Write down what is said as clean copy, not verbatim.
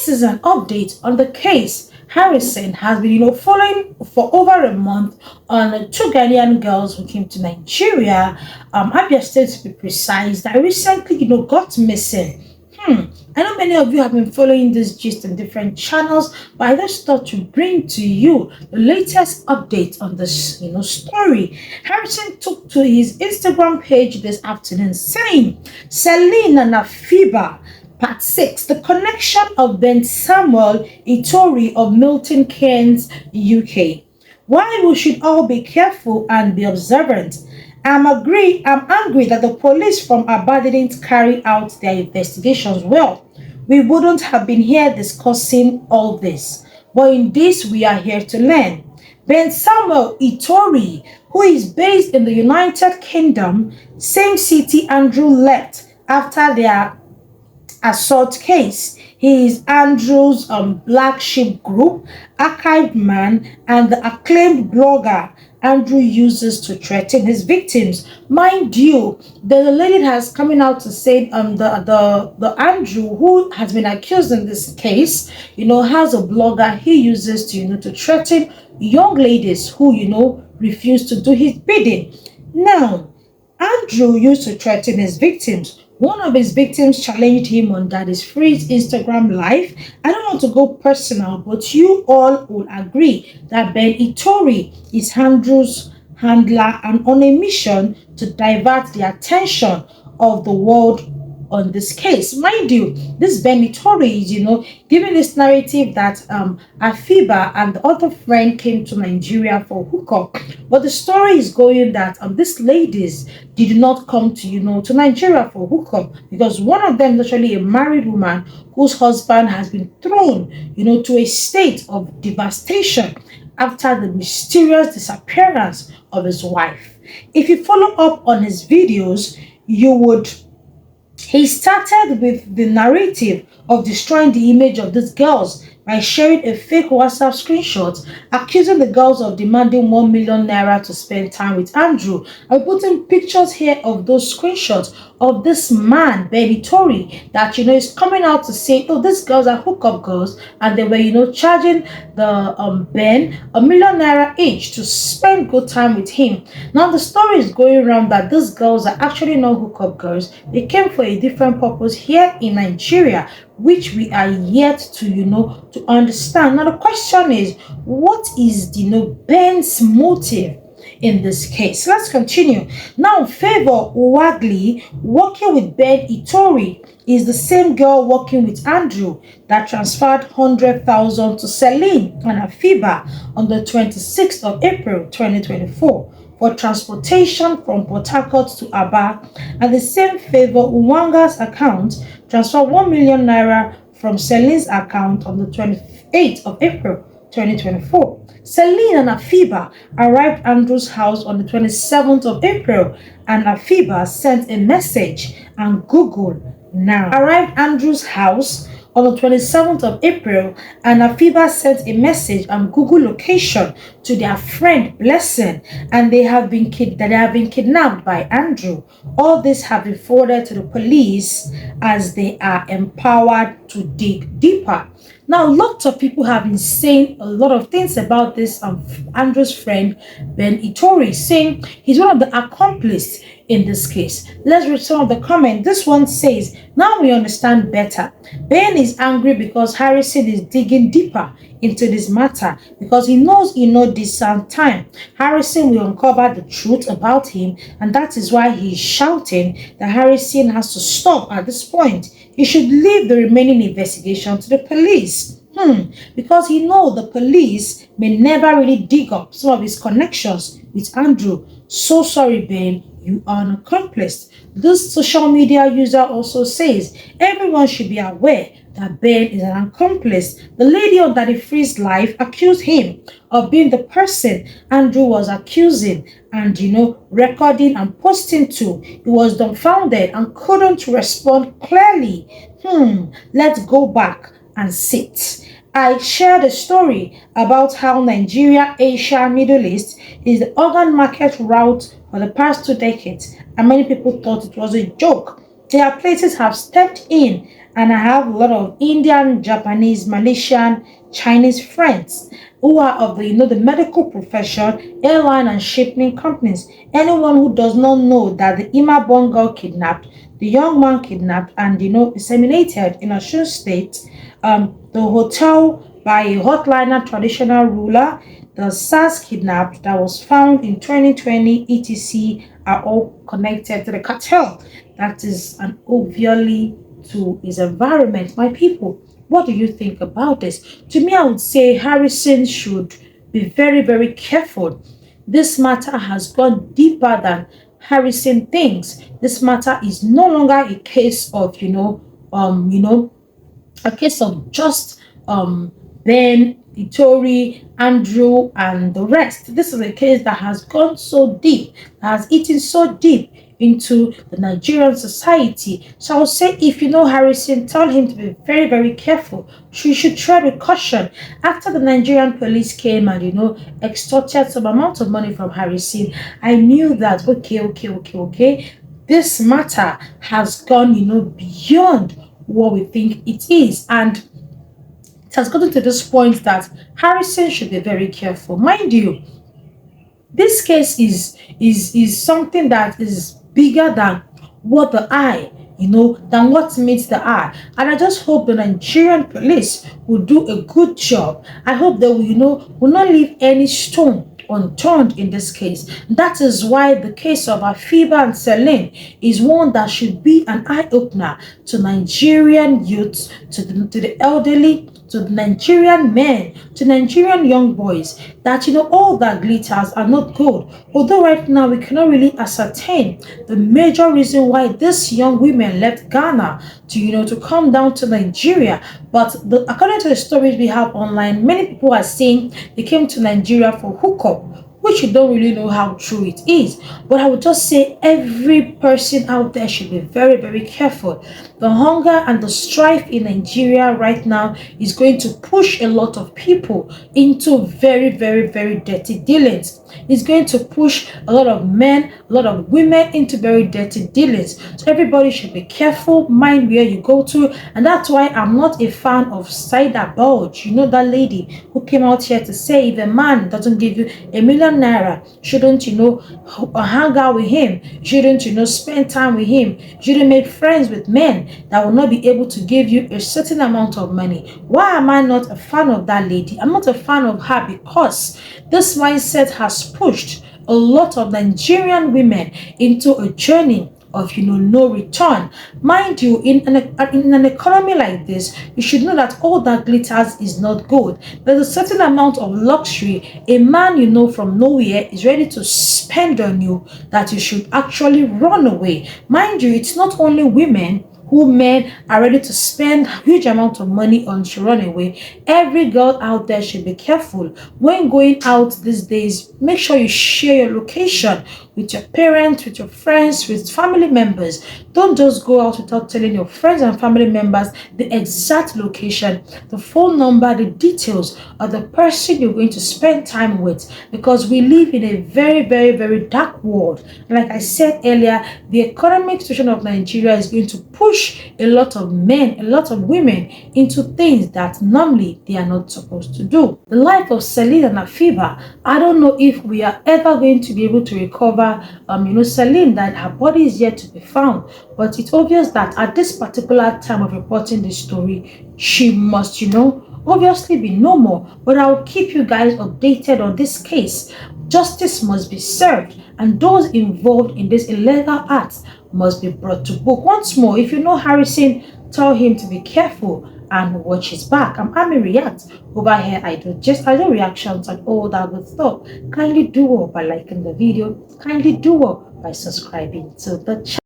this is an update on the case Harrison has been, following for over a month on two Ghanaian girls who came to Nigeria, Abia State to be precise, that recently, got missing. I know many of you have been following this gist on different channels, but I just thought to bring to you the latest update on this, story. Harrison took to his Instagram page this afternoon saying, Celine and Afiba, Part 6, the connection of Ben Samuel Itori of Milton Keynes, UK. Why we should all be careful and be observant. I'm angry that the police from Aba didn't carry out their investigations well. We wouldn't have been here discussing all this. But in this, we are here to learn. Ben Samuel Itori, who is based in the United Kingdom, same city Andrew left after their assault case. He is Andrew's Black Sheep Group, archived man, and the acclaimed blogger Andrew uses to threaten his victims. Mind you, the lady has coming out to say the Andrew who has been accused in this case, has a blogger he uses to threaten young ladies who refuse to do his bidding. Now, Andrew used to threaten his victims. One of his victims challenged him on Daddy's Free's Instagram live. I don't want to go personal, but you all will agree that Ben Itori is Andrew's handler and on a mission to divert the attention of the world on this case. Mind you, this Ben Itori is, giving this narrative that Afiba and the other friend came to Nigeria for hookup. But the story is going that these ladies did not come to Nigeria for hookup, because one of them is actually a married woman whose husband has been thrown, to a state of devastation after the mysterious disappearance of his wife. If you follow up on his videos, he started with the narrative of destroying the image of these girls by sharing a fake WhatsApp screenshot accusing the girls of demanding 1 million naira to spend time with Andrew. I'm putting pictures here of those screenshots of this man, Ben Itori, that is coming out to say, oh, these girls are hookup girls, and they were charging the Ben 1 million naira each to spend good time with him. Now the story is going around that these girls are actually not hookup girls. They came for a different purpose here in Nigeria, which we are yet to understand. Now the question is, what is Ben's motive in this case? Let's continue. Now, Favor Uwagli, working with Ben Itori, is the same girl working with Andrew that transferred 100,000 to Celine and Afiba on the 26th of April 2024 for transportation from Port Harcourt to Aba, and the same Favor Uwanga's account transferred 1 million naira from Celine's account on the 28th of April 2024. Celine and Afiba arrived at Andrew's house on the 27th of April, and Afiba sent a message and Google now. Arrived at Andrew's house on the 27th of April, and Afiba sent a message and Google location to their friend Blessing, and they have been kidnapped by Andrew. All this have been forwarded to the police as they are empowered to dig deeper. Now, lots of people have been saying a lot of things about this Andrew's friend Ben Itori, saying he's one of the accomplices in this case. Let's read some of the comments. This one says, now we understand better. Ben is angry because Harrison is digging deeper into this matter, because he knows this time Harrison will uncover the truth about him, and that is why he is shouting that Harrison has to stop at this point. He should leave the remaining investigation to the police. Because he knows the police may never really dig up some of his connections with Andrew. So sorry, Ben, you are an accomplice. This social media user also says everyone should be aware that Ben is an accomplice. The lady on Daddy Free's life accused him of being the person Andrew was accusing and, recording and posting to. He was dumbfounded and couldn't respond clearly. Let's go back and sit. I shared a story about how Nigeria, Asia, Middle East is the organ market route for the past 2 decades, and many people thought it was a joke. Their places have stepped in and I have a lot of Indian, Japanese, Malaysian, Chinese friends who are of the the medical profession, airline and shipping companies. Anyone who does not know that the Ima-born girl kidnapped, the young man kidnapped and disseminated in Osun State, the hotel by a hotliner traditional ruler, the SARS kidnapped that was found in 2020, etc., are all connected to the cartel. That is an obviously to his environment. My people, what do you think about this? To me, I would say Harrison should be very, very careful. This matter has gone deeper than Harrison thinks. This matter is no longer a case of, a case of just Ben, Itori, Andrew, and the rest. This is a case that has gone so deep, that has eaten so deep into the Nigerian society. So I would say if you know Harrison, tell him to be very, very careful. She should tread with caution. After the Nigerian police came and extorted some amount of money from Harrison, I knew that okay, this matter has gone beyond what we think it is, and it has gotten to this point that Harrison should be very careful. Mind you, this case is something that is bigger than what the eye, than what meets the eye. And I just hope the Nigerian police will do a good job. I hope they will, will not leave any stone unturned in this case. That is why the case of Afiba and Celine is one that should be an eye-opener to Nigerian youths, to the elderly, to the Nigerian men, to Nigerian young boys, that all that glitters are not gold. Although right now we cannot really ascertain the major reason why these young women left Ghana to come down to Nigeria, but according to the stories we have online, many people are saying they came to Nigeria for hookup, which you don't really know how true it is. But I would just say every person out there should be very, very careful. The hunger and the strife in Nigeria right now is going to push a lot of people into very, very, very dirty dealings. It's going to push a lot of men, a lot of women into very dirty dealings. So everybody should be careful, mind where you go to. And that's why I'm not a fan of Saida Bulge. You know that lady who came out here to say if a man doesn't give you ₦1,000,000, shouldn't hang out with him, shouldn't spend time with him, shouldn't make friends with men that will not be able to give you a certain amount of money. Why am I not a fan of that lady? I'm not a fan of her because this mindset has pushed a lot of Nigerian women into a journey of no return. Mind you, in an economy like this, you should know that all that glitters is not gold. There's a certain amount of luxury a man from nowhere is ready to spend on you that you should actually run away. Mind you, it's not only women who men are ready to spend huge amount of money on to run away. Every girl out there should be careful. When going out these days, make sure you share your location with your parents, with your friends, with family members. Don't just go out without telling your friends and family members the exact location, the phone number, the details of the person you're going to spend time with, because we live in a very, very, very dark world. And like I said earlier, the economic situation of Nigeria is going to push a lot of men, a lot of women into things that normally they are not supposed to do. The life of Celine and Afiba, I don't know if we are ever going to be able to recover Celine, that her body is yet to be found. But it's obvious that at this particular time of reporting this story, she must, obviously be no more. But I will keep you guys updated on this case. Justice must be served, and those involved in this illegal acts must be brought to book. Once more, if you know Harrison, tell him to be careful and watch his back. I'm Ami React. Over here, I do reactions and all that good stuff. Kindly do well by liking the video. Kindly do well by subscribing to the channel.